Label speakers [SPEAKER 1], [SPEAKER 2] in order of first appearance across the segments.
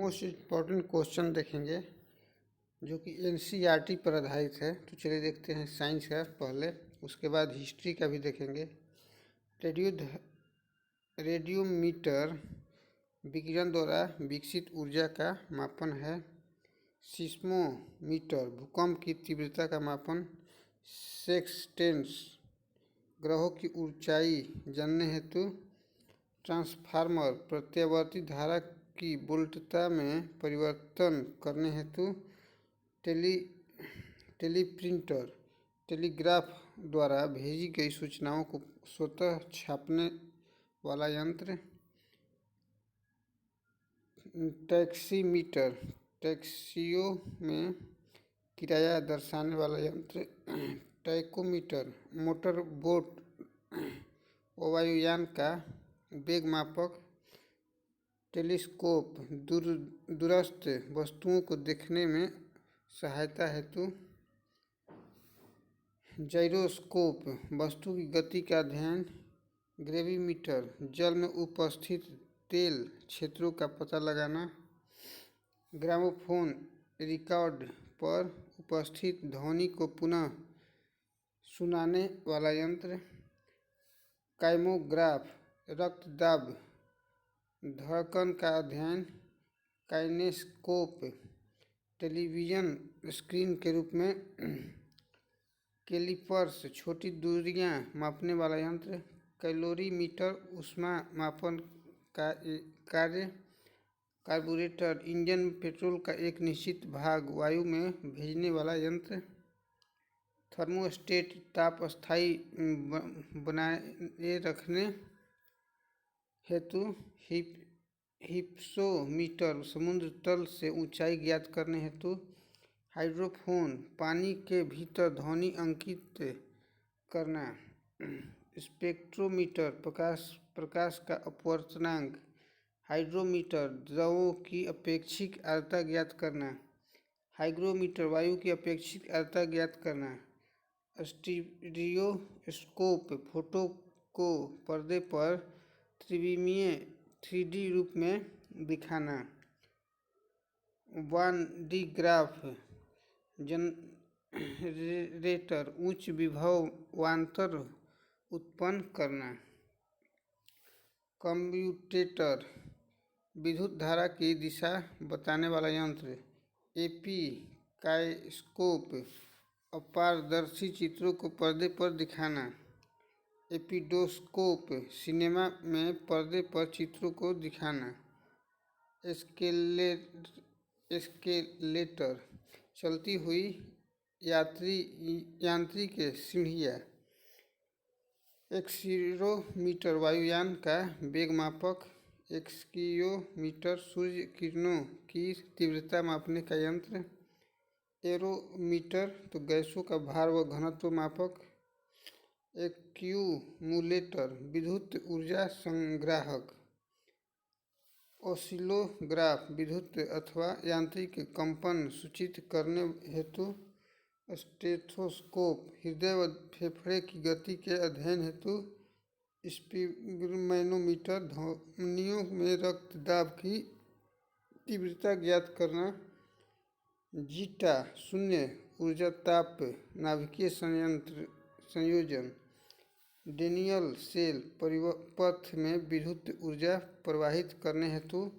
[SPEAKER 1] Most important question देखेंगे जो कि एनसीईआरटी पर आधारित है। तो चलिए देखते हैं साइंस का पहले, उसके बाद हिस्ट्री का भी देखेंगे। रेडियो रेडियोमीटर विकिरण द्वारा विकसित ऊर्जा का मापन है। सिस्मोमीटर भूकंप की तीव्रता का मापन। सेक्सटेंस ग्रहों की ऊंचाई जानने हेतु। ट्रांसफार्मर प्रत्यावर्ती धारा की वोल्टता में परिवर्तन करने हेतु। टेलीप्रिंटर टेलीग्राफ द्वारा भेजी गई सूचनाओं को स्वतः छापने वाला यंत्र। टैक्सीमीटर टैक्सियों में किराया दर्शाने वाला यंत्र। टैकोमीटर मोटर बोट वायुयान का वेग मापक। टेलीस्कोप दूरस्थ वस्तुओं को देखने में सहायता हेतु। जाइरोस्कोप वस्तु की गति का अध्ययन। ग्रेविमीटर जल में उपस्थित तेल क्षेत्रों का पता लगाना। ग्रामोफोन रिकॉर्ड पर उपस्थित ध्वनि को पुनः सुनाने वाला यंत्र। काइमोग्राफ रक्तदाब धड़कन का अध्ययन। काइनेस्कोप टेलीविज़न स्क्रीन के रूप में। कैलिपर्स छोटी दूरियां मापने वाला यंत्र। कैलोरीमीटर ऊष्मा मापन का कार्य। कार्बोरेटर इंजन में पेट्रोल का एक निश्चित भाग वायु में भेजने वाला यंत्र। थर्मोस्टेट ताप स्थायी बनाए रखने हेतु। हिप्सोमीटर समुद्र तल से ऊंचाई ज्ञात करने हेतु। हाइड्रोफोन पानी के भीतर ध्वनि अंकित करना। स्पेक्ट्रोमीटर प्रकाश का अपवर्तनांक। हाइग्रोमीटर द्रवों की अपेक्षित आर्द्रता ज्ञात करना। हाइग्रोमीटर वायु की अपेक्षित आर्द्रता ज्ञात करना। स्टीरियोस्कोप फोटो को पर्दे पर त्रिविमीय 3D रूप में दिखाना। वान-डी ग्राफ जनरेटर उच्च विभवांतर उत्पन्न करना। कम्यूटेटर विद्युत धारा की दिशा बताने वाला यंत्र। एपिकाइस्कोप अपारदर्शी चित्रों को पर्दे पर दिखाना। एपिडोस्कोप सिनेमा में पर्दे पर चित्रों को दिखाना। एस्केलेटर चलती हुई यांत्रिक सीढ़ियाँ। एक्सीलरोमीटर वायुयान का वेग मापक। एक्सियोमीटर सूर्य किरणों की तीव्रता मापने का यंत्र। एरोमीटर तो गैसों का भार व घनत्व मापक। एक्यूमुलेटर विद्युत ऊर्जा संग्राहक। ओसिलोग्राफ विद्युत अथवा यांत्रिक कंपन सूचित करने हेतु। स्टेथोस्कोप हृदय व फेफड़े की गति के अध्ययन हेतु। स्पिग्मैनोमीटर ध्वनियों में रक्तदाब की तीव्रता ज्ञात करना। जीटा शून्य ऊर्जा ताप नाभिकीय संयोजन। डेनियल सेल परिपथ में विद्युत ऊर्जा प्रवाहित करने हेतु।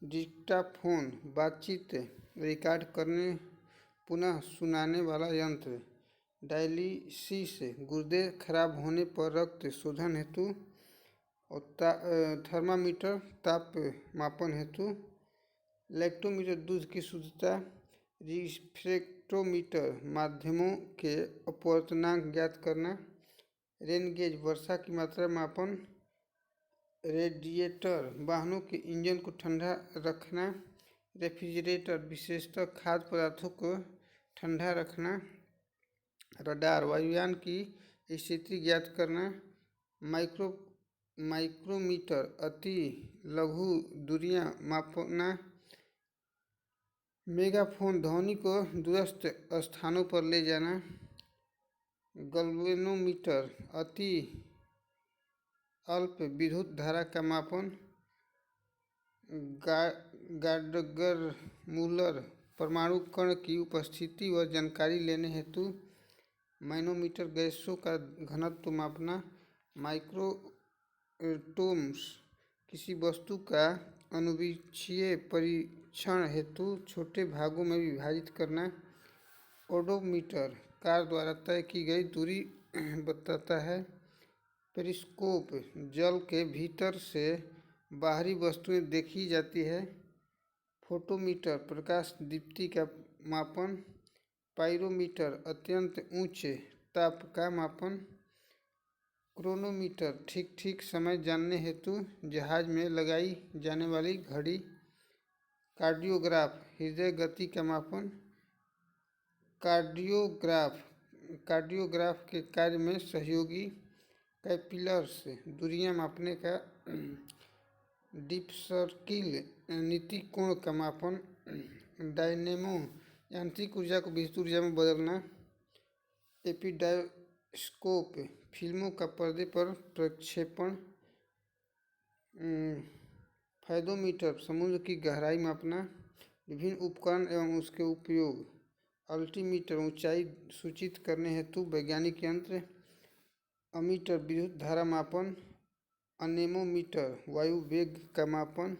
[SPEAKER 1] डिक्टाफोन बातचीत रिकॉर्ड करने पुनः सुनाने वाला यंत्र। डायलिसिस गुर्दे खराब होने पर रक्त शोधन हेतु। और थर्मामीटर ताप मापन हेतु। लैक्टोमीटर दूध की शुद्धता। रिफ्रैक्टोमीटर माध्यमों के अपवर्तनांक ज्ञात करना। रेन गेज वर्षा की मात्रा मापन। रेडिएटर वाहनों के इंजन को ठंडा रखना। रेफ्रिजरेटर विशेषतः खाद्य पदार्थों को ठंडा रखना। रडार वायुयान की स्थिति ज्ञात करना। माइक्रोमीटर अति लघु दूरियां मापना। मेगाफोन ध्वनि को दूरस्थ स्थानों पर ले जाना। गैल्वेनोमीटर अति अल्प विद्युत धारा का मापन। गाडगर मूलर परमाणु कण की उपस्थिति व जानकारी लेने हेतु मैनोमीटर, गैसों का घनत्व मापना, माइक्रोटोम्स, किसी वस्तु का अणुवीक्षीय परीक्षण हेतु छोटे भागों में विभाजित करना, ओडोमीटर, कार द्वारा तय की गई दूरी बताता है, पेरिस्कोप, जल के भीतर से बाहरी वस्तुएं देखी जाती है, फोटोमीटर, प्रकाश दीप्ति का मापन, पाइरोमीटर, अत्यंत ऊंचे ताप का मापन, क्रोनोमीटर, ठीक ठीक समय जानने हेतु जहाज में लगाई जाने वाली घड़ी, कार्डियोग्राफ, हृदय गति का मापन, कार्डियोग्राफ के कार्य में सहयोगी, कैपिलर्स, दूरियां मापने का, डीप सर्किल, नीति कोण का मापन, डायनेमो, यांत्रिक ऊर्जा को विद्युत ऊर्जा में बदलना, एपिडायस्कोप, फिल्मों का पर्दे पर प्रक्षेपण, फायदोमीटर, समुद्र की गहराई मापना, विभिन्न उपकरण एवं उसके उपयोग, अल्टीमीटर, ऊंचाई सूचित करने हेतु वैज्ञानिक यंत्र, अमीटर, विद्युत धारा मापन, अनेमोमीटर, वायु वेग का मापन,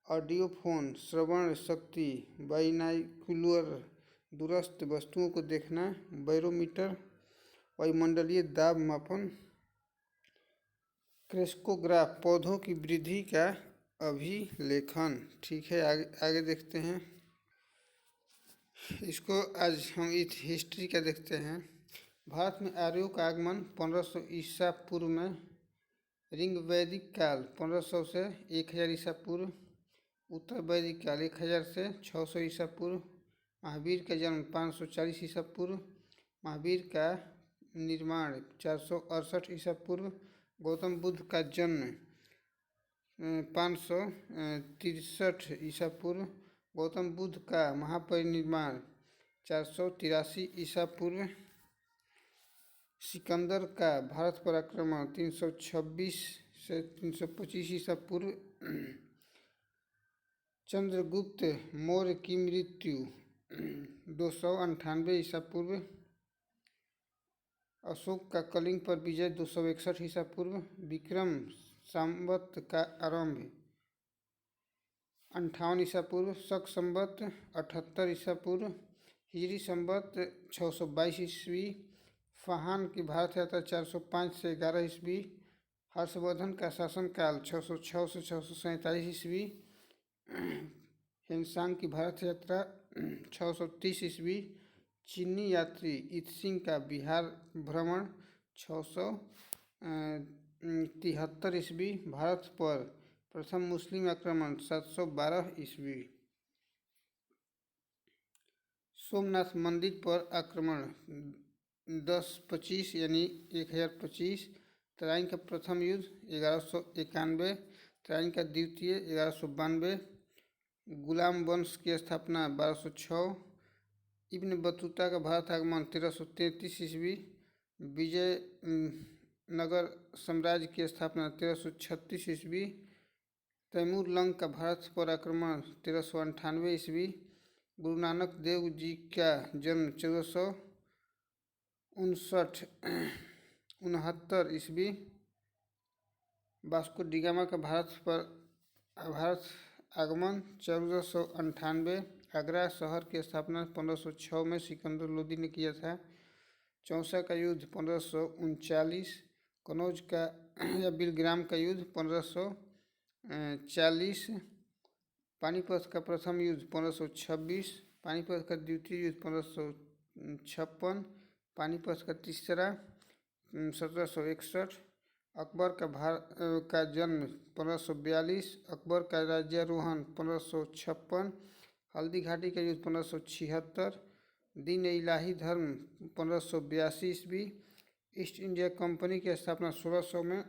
[SPEAKER 1] ऑडियोफोन, श्रवण शक्ति, बाइनाकुलर, दूरस्थ वस्तुओं को देखना, बैरोमीटर, वायुमंडलीय दाब मापन, क्रेस्कोग्राफ, पौधों की वृद्धि का अभिलेखन। ठीक है, आगे देखते हैं। इसको आज हम हिस्ट्री का देखते हैं। भारत में आर्यों का आगमन 1500 ईसा पूर्व में, ऋग वैदिक काल 1500 से 1000 ईसा पूर्व, उत्तर वैदिक काल 1000 से 600 ईसा पूर्व, महावीर का जन्म 540 ईसा पूर्व, महावीर का निर्माण 468 ईसा पूर्व, गौतम बुद्ध का जन्म 563 ईसा पूर्व, गौतम बुद्ध का महापरिनिर्वाण 483 ईसा पूर्व, सिकंदर का भारत पर आक्रमण 326 से 325 ईसा पूर्व, चंद्रगुप्त मौर्य की मृत्यु 298 ईसा पूर्व, अशोक का कलिंग पर विजय 261 ईसा पूर्व, विक्रम संवत का आरंभ 58 ईसा पूर्व, शक संवत 78 ईसा पूर्व, हिजरी संवत 622 ईस्वी, फाहान की भारत यात्रा 405 से 11 ईस्वी, हर्षवर्धन का शासनकाल 606 से 647 ईस्वी, हेनसांग की भारत यात्रा 630 ईस्वी, चीनी यात्री इत्सिंग का बिहार भ्रमण 673 ईस्वी, भारत पर प्रथम मुस्लिम आक्रमण 712 ईस्वी, सोमनाथ मंदिर पर आक्रमण 1025 यानी 1025, तराइन का प्रथम युद्ध 1191, तराइन का द्वितीय 1192, गुलाम वंश की स्थापना 1206, इब्न बतूता का भारत आगमन 1333 ईस्वी, विजयनगर साम्राज्य की स्थापना 1336 ईस्वी, तैमूर लंग का भारत पर आक्रमण 1398 ईस्वी, गुरु नानक देव जी का जन्म 1469 ईस्वी, वास्को डी गामा का भारत आगमन 1498, आगरा शहर की स्थापना 1506 में सिकंदर लोदी ने किया था, चौसा का युद्ध 1539, कनौज का या बिलग्राम का युद्ध 1540, पानीपत का प्रथम युद्ध 1526, पानीपत का द्वितीय युद्ध 1556, पानीपत का तीसरा 1761, अकबर का जन्म 1542, अकबर का राज्यारोहण 1556, हल्दी घाटी का युद्ध 1576, दीन इलाही धर्म 1582 ईस्वी, ईस्ट इंडिया कंपनी की स्थापना 1600 में,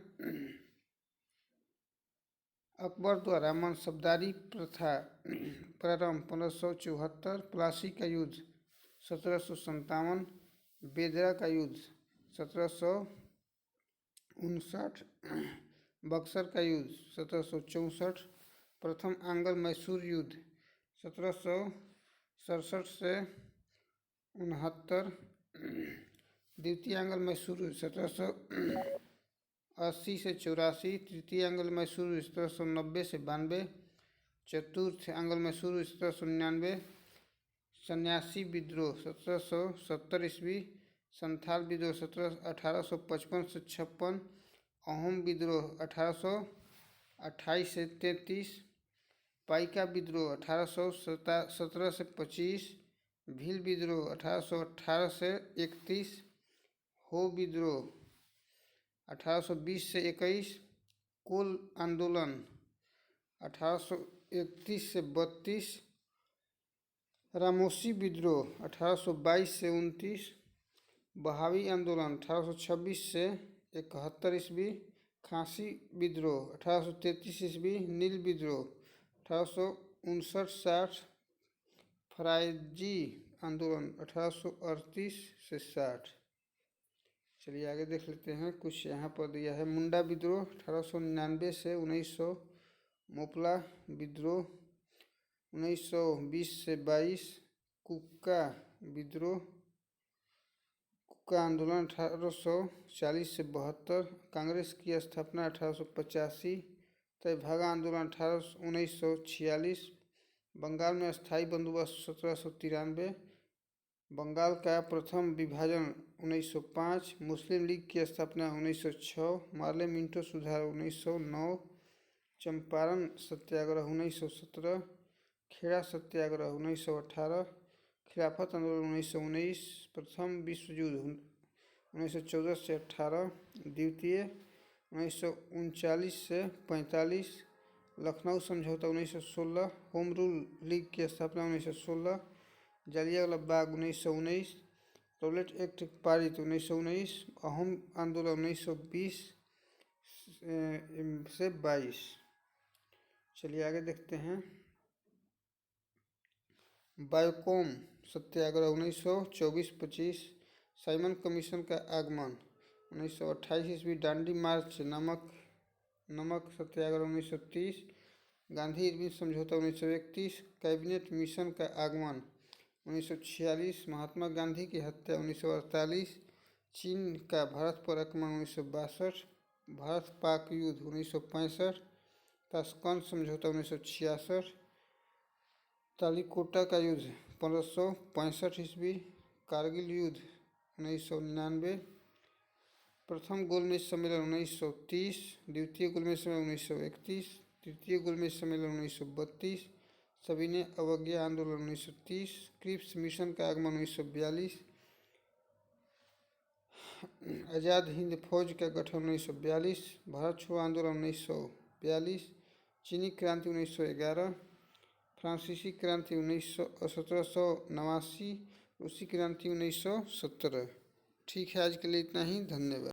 [SPEAKER 1] अकबर द्वारा मनसबदारी प्रथा प्रारंभ 1574, प्लासी का युद्ध 1757, बेदरा का युद्ध 1759, बक्सर का युद्ध 1764, प्रथम आंग्ल मैसूर युद्ध 1767 से 69, द्वितीय आंग्ल मैसूर युद्ध 1780 से 84, तृतीय आंग्ल मैसूर युद्ध 1790 से 92, चतुर्थ आंग्ल मैसूर युद्ध 1799, सन्यासी विद्रोह 1770 ईस्वी, संथाल विद्रोह 1855 से 56, अहोम विद्रोह 1828 से 33, पाइका विद्रोह 1817 से 25, भील विद्रोह 1818 से 31, हो विद्रोह 1820 से 21, कोल आंदोलन 1831 से 32, रामोसी विद्रोह 1822 से 29, बहावी आंदोलन 1826 से 71 ईस्वी, खांसी विद्रोह 1833 ईस्वी, नील विद्रोह 1859-60, फरायजी आंदोलन 1838 से 60। चलिए आगे देख लेते हैं, कुछ यहाँ पर दिया है। मुंडा विद्रोह 1899 से 1900, मोपला विद्रोह 1920 से 22, कुक्का विद्रोह, कुक्का आंदोलन 1840 से 72, कांग्रेस की स्थापना 1885, तेभागा आंदोलन 1946, बंगाल में अस्थायी बंदोबस्त 1793, बंगाल का प्रथम विभाजन 1905, मुस्लिम लीग की स्थापना 1906, मार्ले मिंटो सुधार 1909, चंपारण सत्याग्रह 1917, खेड़ा सत्याग्रह 1918, खिलाफत आंदोलन 1919, प्रथम विश्व युद्ध 1914 से 18, द्वितीय 1939 से 45, लखनऊ समझौता 1916, होम रूल लीग की स्थापना 1916, जलियांवाला बाग 1919, रौलेट एक्ट पारित 1919, अहोम आंदोलन 1920 से 22। चलिए आगे देखते हैं। बायोकॉम सत्याग्रह 1924-25, साइमन कमीशन का आगमन 1928 ईस्वी, दांडी मार्च नमक सत्याग्रह 1930, गांधी इरविन समझौता 1931, कैबिनेट मिशन का आगमन 1946, महात्मा गांधी की हत्या 1948, चीन का भारत पर आक्रमण 1962, भारत पाक युद्ध 1965, ताशकंद समझौता 1966, तालीकोटा का युद्ध 1565 ईस्वी, कारगिल युद्ध 1999, प्रथम गोलमेज सम्मेलन 1930, द्वितीय गोलमेज सम्मेलन 1931, तृतीय गोलमेज सम्मेलन 1932, सविनय अवज्ञा आंदोलन 1930, क्रिप्स मिशन का आगमन 1942, आज़ाद हिंद फौज का गठन 1942, भारत छोड़ो आंदोलन 1942, चीनी क्रांति 1911, फ्रांसीसी क्रांति 1789, रूसी क्रांति 1917। ठीक है, आज के लिए इतना ही, धन्यवाद।